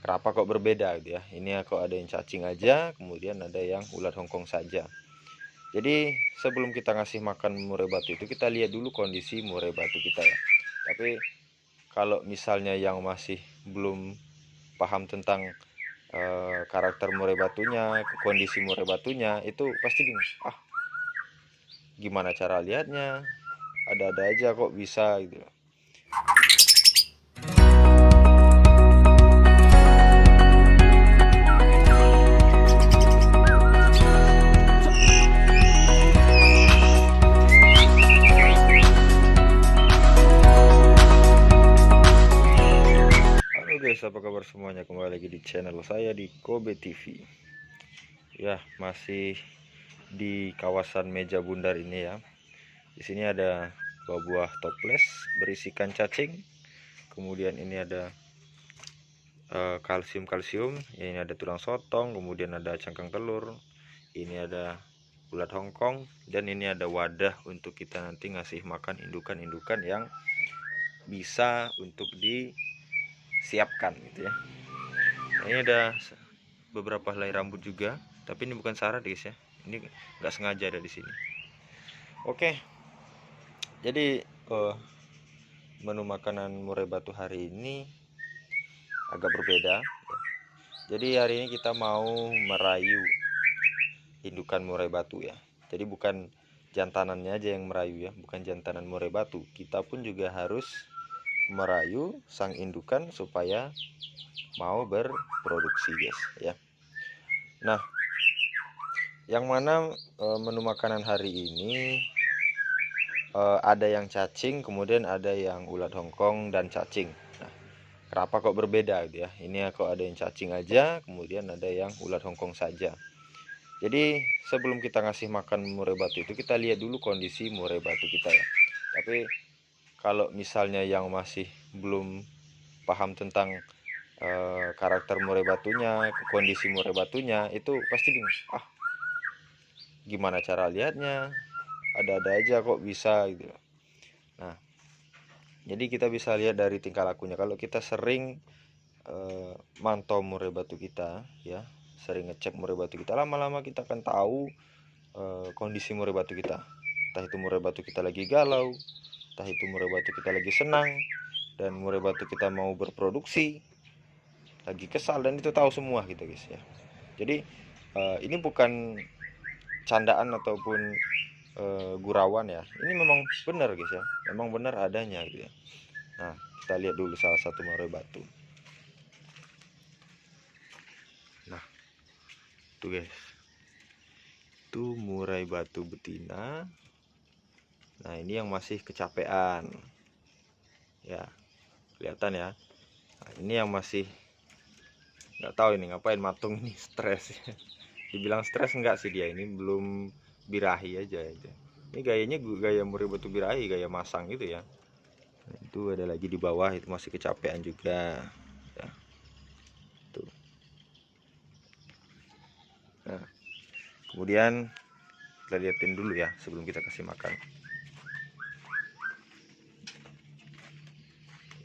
kenapa kok berbeda gitu ya. Ini kok ada yang cacing aja, kemudian ada yang ulat Hongkong saja. Jadi sebelum kita ngasih makan murai batu itu, kita lihat dulu kondisi murai batu kita ya. Tapi kalau misalnya yang masih belum paham tentang karakter murai batunya, kondisi murai batunya, itu pasti bingung. Gimana cara lihatnya? Ada-ada aja kok bisa gitu. Halo guys, apa kabar semuanya? Kembali lagi di channel saya di Kobe TV. Ya, masih di kawasan Meja Bundar ini ya. Di sini ada buah toples berisikan cacing. Kemudian ini ada kalsium, ini ada tulang sotong, kemudian ada cangkang telur, ini ada ulat Hongkong, dan ini ada wadah untuk kita nanti ngasih makan indukan-indukan yang bisa untuk disiapkan gitu ya. Ini ada beberapa helai rambut juga, tapi ini bukan syarat guys ya, ini nggak sengaja ada di sini. Oke, jadi menu makanan murai batu hari ini agak berbeda. Jadi hari ini kita mau merayu indukan murai batu ya. Jadi bukan jantanannya aja yang merayu ya, bukan jantanan murai batu. Kita pun juga harus merayu sang indukan supaya mau berproduksi guys ya. Nah, yang mana menu makanan hari ini ada yang cacing, kemudian ada yang ulat Hongkong dan cacing. Nah, kenapa kok berbeda gitu ya? Ini kok ada yang cacing aja, kemudian ada yang ulat Hongkong saja. Jadi sebelum kita ngasih makan murai batu itu, kita lihat dulu kondisi murai batu kita ya. Tapi kalau misalnya yang masih belum paham tentang karakter murai batunya, kondisi murai batunya, itu pasti bingung. Gimana cara lihatnya? Ada-ada aja kok bisa gitu. Nah, jadi kita bisa lihat dari tingkah lakunya. Kalau kita sering mantau murai batu kita ya, sering ngecek murai batu kita, lama-lama kita akan tahu kondisi murai batu kita. Entah itu murai batu kita lagi galau, entah itu murai batu kita lagi senang, dan murai batu kita mau berproduksi, lagi kesal, dan itu tahu semua gitu guys ya. Jadi ini bukan candaan ataupun gurauan ya, ini memang benar guys ya, memang benar adanya gitu ya. Nah, kita lihat dulu salah satu murai batu. Nah, tuh guys, itu murai batu betina. Nah, ini yang masih kecapean ya, kelihatan ya. Nah, ini yang masih nggak tahu ini ngapain matung ini, stres ya. Dibilang stres enggak sih, dia ini belum birahi aja. Ini gayanya gaya murai batu birahi, gaya masang gitu ya. Nah, itu ada lagi di bawah, itu masih kecapean juga ya. Tuh. Nah, kemudian kita liatin dulu ya sebelum kita kasih makan.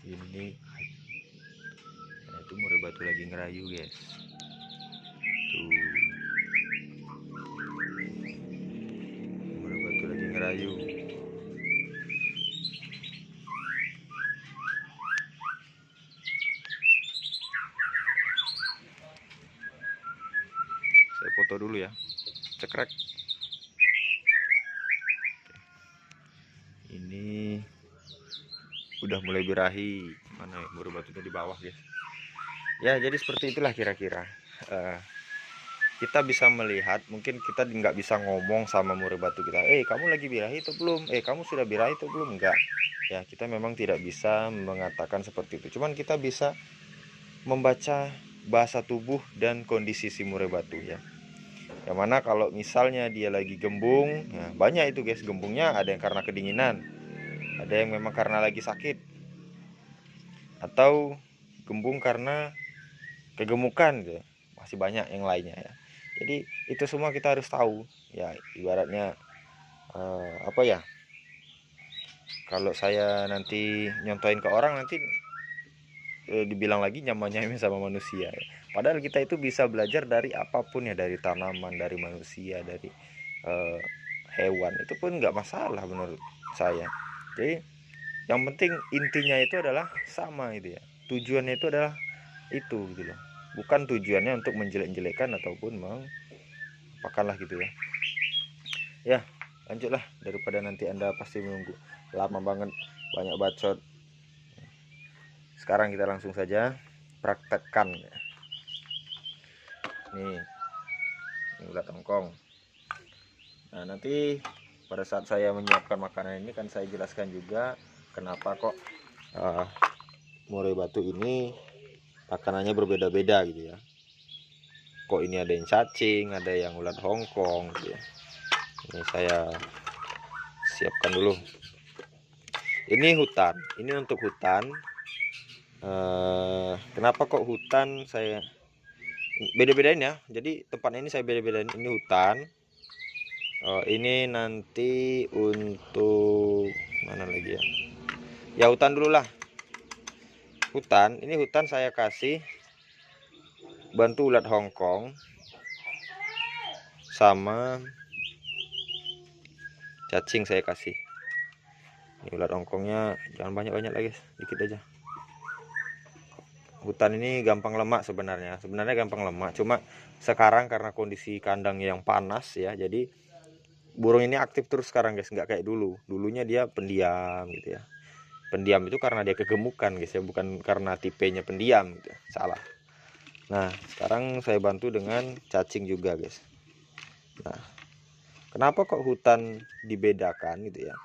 Ini, nah, itu murai batu lagi ngerayu guys. Tuh, murai batu lagi ngerayu. Saya foto dulu ya, cekrek. Ini udah mulai birahi. Mana ya murai batunya di bawah guys ya. Jadi seperti itulah kira-kira kita bisa melihat. Mungkin kita nggak bisa ngomong sama murai batu kita, kamu lagi birahi atau belum, kamu sudah birahi atau belum, enggak ya. Kita memang tidak bisa mengatakan seperti itu, cuman kita bisa membaca bahasa tubuh dan kondisi si murai batu ya. Yang mana kalau misalnya dia lagi gembung, nah banyak itu guys gembungnya, ada yang karena kedinginan, ada yang memang karena lagi sakit, atau gembung karena kegemukan gitu. Masih banyak yang lainnya ya. Jadi itu semua kita harus tahu ya. Ibaratnya apa ya, kalau saya nanti nyontoin ke orang, nanti dibilang lagi nyaman-nyaman sama manusia ya. Padahal kita itu bisa belajar dari apapun ya, dari tanaman, dari manusia, dari eh, hewan, itu pun nggak masalah menurut saya. Jadi yang penting intinya itu adalah sama gitu ya, tujuannya itu adalah itu gitu loh, bukan tujuannya untuk menjelek-jelekan ataupun apakanlah gitu ya. Ya, lanjutlah daripada nanti Anda pasti menunggu lama banget, banyak bacot. Sekarang kita langsung saja praktekkan. Nih, ini ulat hongkong. Nah, nanti pada saat saya menyiapkan makanan ini kan saya jelaskan juga kenapa kok murai batu ini makanannya berbeda-beda gitu ya. Kok ini ada yang cacing, ada yang ulat hongkong gitu ya. Ini saya siapkan dulu. Ini hutan, ini untuk hutan. Kenapa kok hutan saya beda-bedain ya? Jadi tempatnya ini saya beda-bedain. Ini hutan. Ini nanti untuk mana lagi ya? Ya hutan dulu lah. Hutan, ini hutan saya kasih bantu ulat hongkong sama cacing saya kasih. Ini ulat hongkongnya jangan banyak-banyak lagi, dikit aja. Hutan ini gampang lemak sebenarnya gampang lemak, cuma sekarang karena kondisi kandang yang panas ya, jadi burung ini aktif terus sekarang guys, nggak kayak dulunya dia pendiam gitu ya. Pendiam itu karena dia kegemukan guys ya, bukan karena tipenya pendiam gitu, salah. Nah sekarang saya bantu dengan cacing juga guys. Nah kenapa kok hutan dibedakan gitu ya,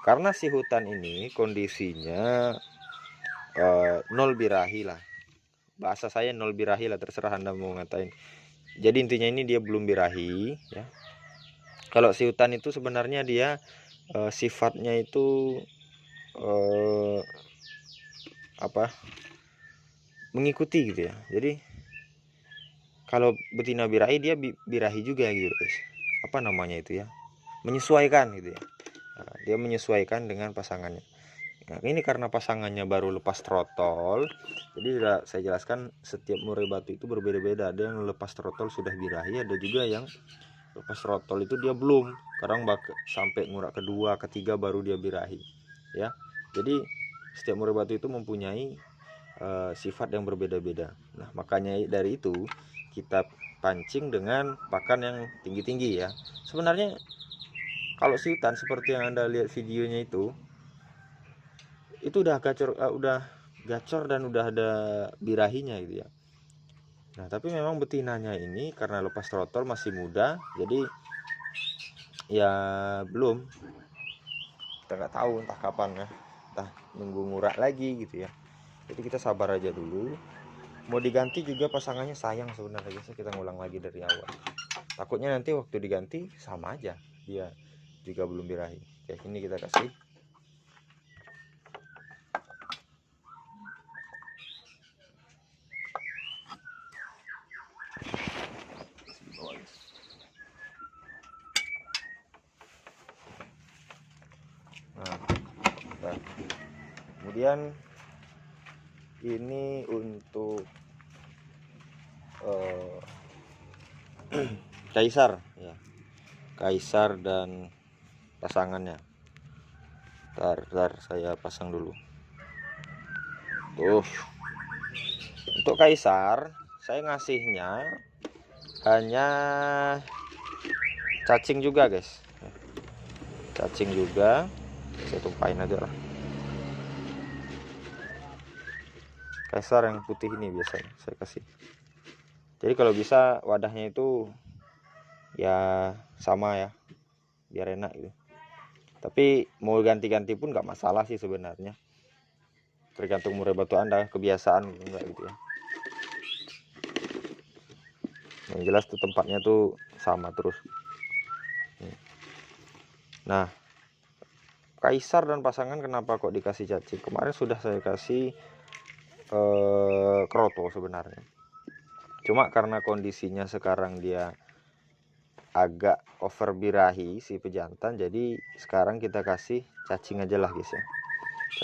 karena si hutan ini kondisinya nol birahi lah, bahasa saya nol birahi lah, terserah Anda mau ngatain. Jadi intinya ini dia belum birahi ya. Kalau si hutan itu sebenarnya dia sifatnya itu apa, mengikuti gitu ya. Jadi kalau betina birahi dia birahi juga gitu guys. Apa namanya itu ya, menyesuaikan gitu ya. Nah, dia menyesuaikan dengan pasangannya. Nah, ini karena pasangannya baru lepas trotol, jadi sudah saya jelaskan setiap murai batu itu berbeda-beda. Ada yang lepas trotol sudah birahi, ada juga yang lepas trotol itu dia belum, kadang sampai ngurak kedua, ketiga baru dia birahi ya. Jadi setiap murai batu itu mempunyai sifat yang berbeda-beda. Nah makanya dari itu kita pancing dengan pakan yang tinggi-tinggi ya. Sebenarnya kalau si hutan seperti yang Anda lihat videonya itu udah gacor dan udah ada birahinya gitu ya. Nah tapi memang betinanya ini karena lepas trotol masih muda, jadi ya belum, kita nggak tahu entah kapan ya, entah nunggu ngurak lagi gitu ya. Jadi kita sabar aja dulu. Mau diganti juga pasangannya sayang sebenarnya guys, kita ngulang lagi dari awal. Takutnya nanti waktu diganti sama aja dia juga belum birahi. Oke, ini kita kasih. Nah, kemudian ini untuk kaisar ya, kaisar dan pasangannya. Ntar saya pasang dulu tuh. Untuk kaisar saya ngasihnya hanya cacing juga guys, cacing juga, saya tumpahin aja lah. Kaisar yang putih ini biasanya saya kasih. Jadi kalau bisa wadahnya itu ya sama ya, biar enak gitu. Tapi mau ganti-ganti pun nggak masalah sih sebenarnya, tergantung murai batu Anda, kebiasaan enggak gitu ya. Yang jelas tuh tempatnya tuh sama terus. Nah kaisar dan pasangan kenapa kok dikasih cacing? Kemarin sudah saya kasih kroto sebenarnya, cuma karena kondisinya sekarang dia agak over birahi si pejantan, jadi sekarang kita kasih cacing aja lah guys ya.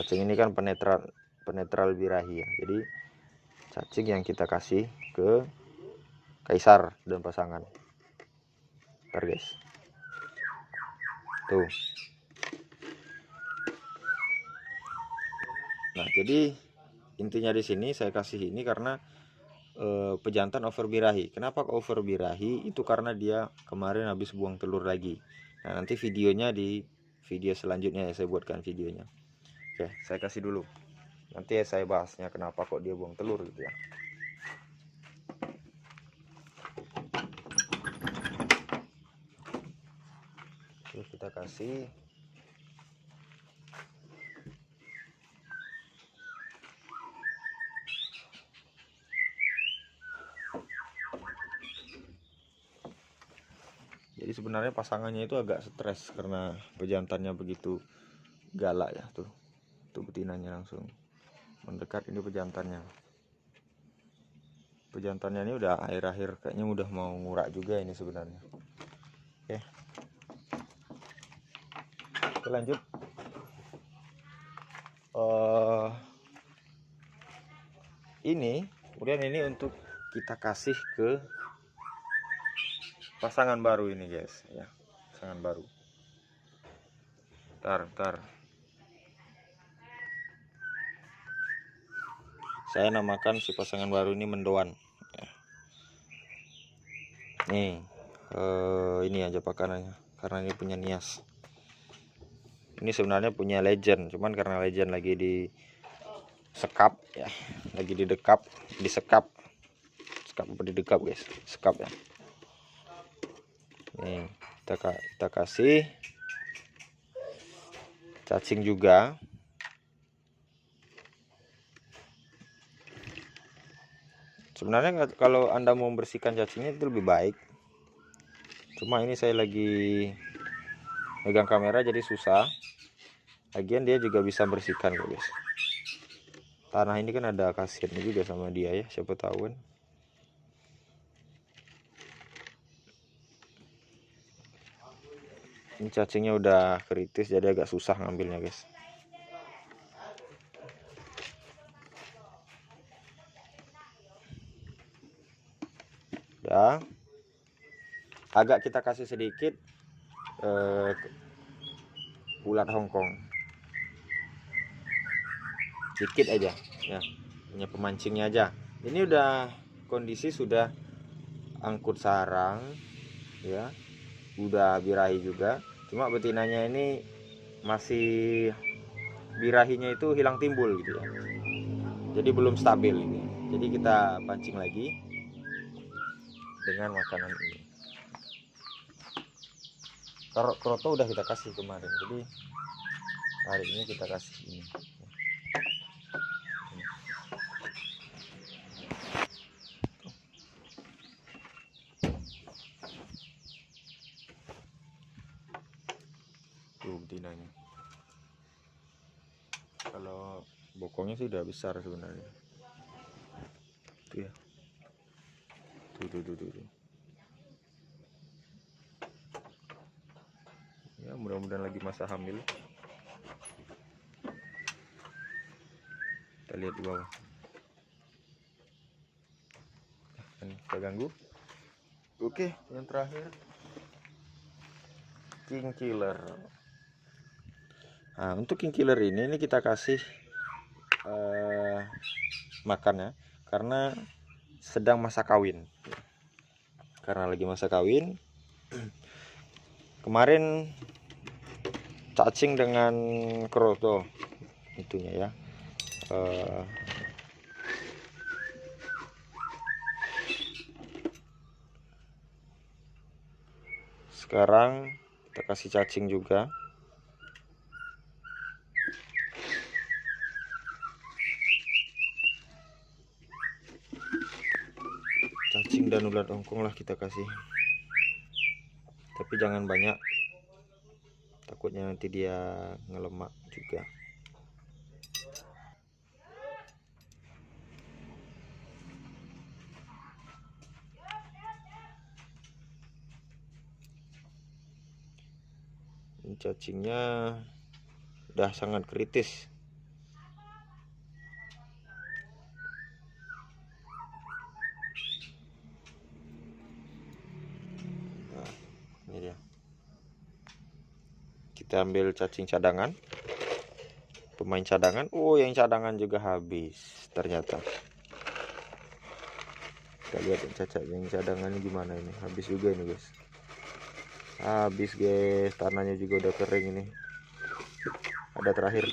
Cacing ini kan penetral birahi ya, jadi cacing yang kita kasih ke kaisar dan pasangan. Ntar guys, tuh. Nah, jadi intinya di sini saya kasih ini karena pejantan over birahi. Kenapa kok over birahi? Itu karena dia kemarin habis buang telur lagi. Nah, nanti videonya di video selanjutnya ya, saya buatkan videonya. Oke, saya kasih dulu. Nanti ya saya bahasnya kenapa kok dia buang telur gitu ya. Oke, kita kasih. Jadi sebenarnya pasangannya itu agak stres karena pejantannya begitu galak ya, tuh betinanya langsung mendekat. Ini pejantannya ini udah akhir-akhir kayaknya udah mau ngurak juga ini sebenarnya. Oke, kita lanjut. Ini kemudian ini untuk kita kasih ke pasangan baru ini guys ya, pasangan baru. Ntar saya namakan si pasangan baru ini mendoan ya. Nih ini aja pakanannya karena ini punya Nias. Ini sebenarnya punya Legend, cuman karena Legend lagi di sekap ya, lagi disekap apa didekap guys, sekap ya. Nih kita kasih cacing juga. Sebenarnya kalau Anda mau membersihkan cacingnya itu lebih baik, cuma ini saya lagi megang kamera jadi susah. Lagian dia juga bisa bersihkan kok guys. Tanah ini kan ada khasiatnya juga sama dia ya, siapa tahu kan. Ini cacingnya udah kritis jadi agak susah ngambilnya guys. Udah, agak kita kasih sedikit ulat Hongkong, dikit aja ya, punya pemancingnya aja. Ini udah kondisi sudah angkut sarang ya, udah birahi juga, cuma betinanya ini masih birahinya itu hilang timbul gitu ya, jadi belum stabil gitu. Jadi kita pancing lagi dengan makanan ini. Kroto udah kita kasih kemarin, jadi hari ini kita kasih ini. Tuh betinanya. Kalau bokongnya sih udah besar sebenarnya. Tuh ya. Tuh. Ya, mudah-mudahan lagi masa hamil. Kita lihat di bawah. Kita ganggu. Oke, yang terakhir king killer. Nah, untuk king killer ini kita kasih makannya karena sedang masa kawin. Karena lagi masa kawin. Kemarin cacing dengan kroto itunya ya. Sekarang kita kasih cacing juga. Cacing dan ulat Hongkong lah kita kasih. Tapi jangan banyak. Takutnya nanti dia ngelemak juga. Ini cacingnya udah sangat kritis. kita ambil cacing cadangan, pemain cadangan. Oh, yang cadangan juga habis ternyata. Kita lihat yang cadangannya gimana ini. Habis juga ini guys. Habis guys, tanahnya juga udah kering ini. Ada terakhir.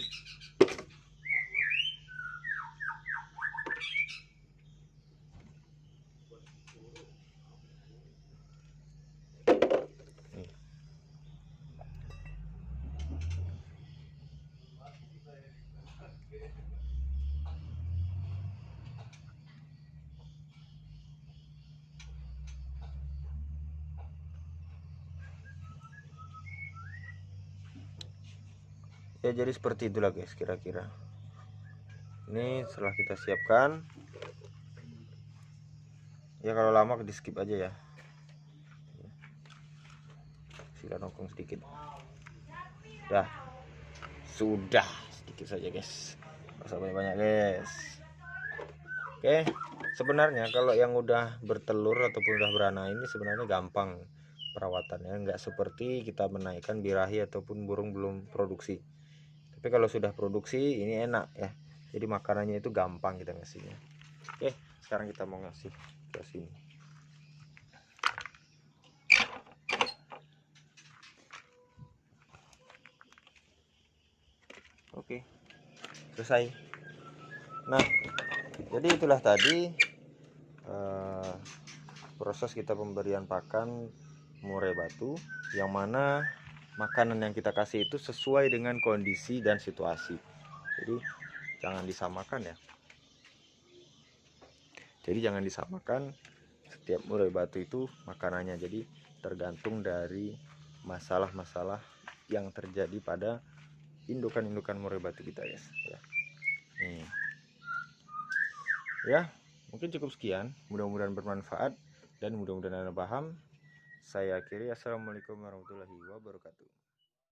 Ya, jadi seperti itulah guys kira-kira. Ini setelah kita siapkan, ya kalau lama di skip aja ya. Sila nongkrong sedikit. Dah, sudah sedikit saja guys, nggak usah banyak-banyak guys. Oke, sebenarnya kalau yang udah bertelur ataupun udah beranak ini sebenarnya gampang perawatannya, nggak seperti kita menaikkan birahi ataupun burung belum produksi. Tapi kalau sudah produksi ini enak ya, jadi makanannya itu gampang kita ngasihnya. Oke, sekarang kita mau ngasih ke sini. Oke, selesai. Nah, jadi itulah tadi proses kita pemberian pakan murai batu, yang mana makanan yang kita kasih itu sesuai dengan kondisi dan situasi. Jadi jangan disamakan ya. Jadi jangan disamakan setiap murai batu itu makanannya. Jadi tergantung dari masalah-masalah yang terjadi pada indukan-indukan murai batu kita guys ya. Nih. Ya, mungkin cukup sekian. Mudah-mudahan bermanfaat dan mudah-mudahan Anda paham. Saya akhiri. Assalamualaikum warahmatullahi wabarakatuh.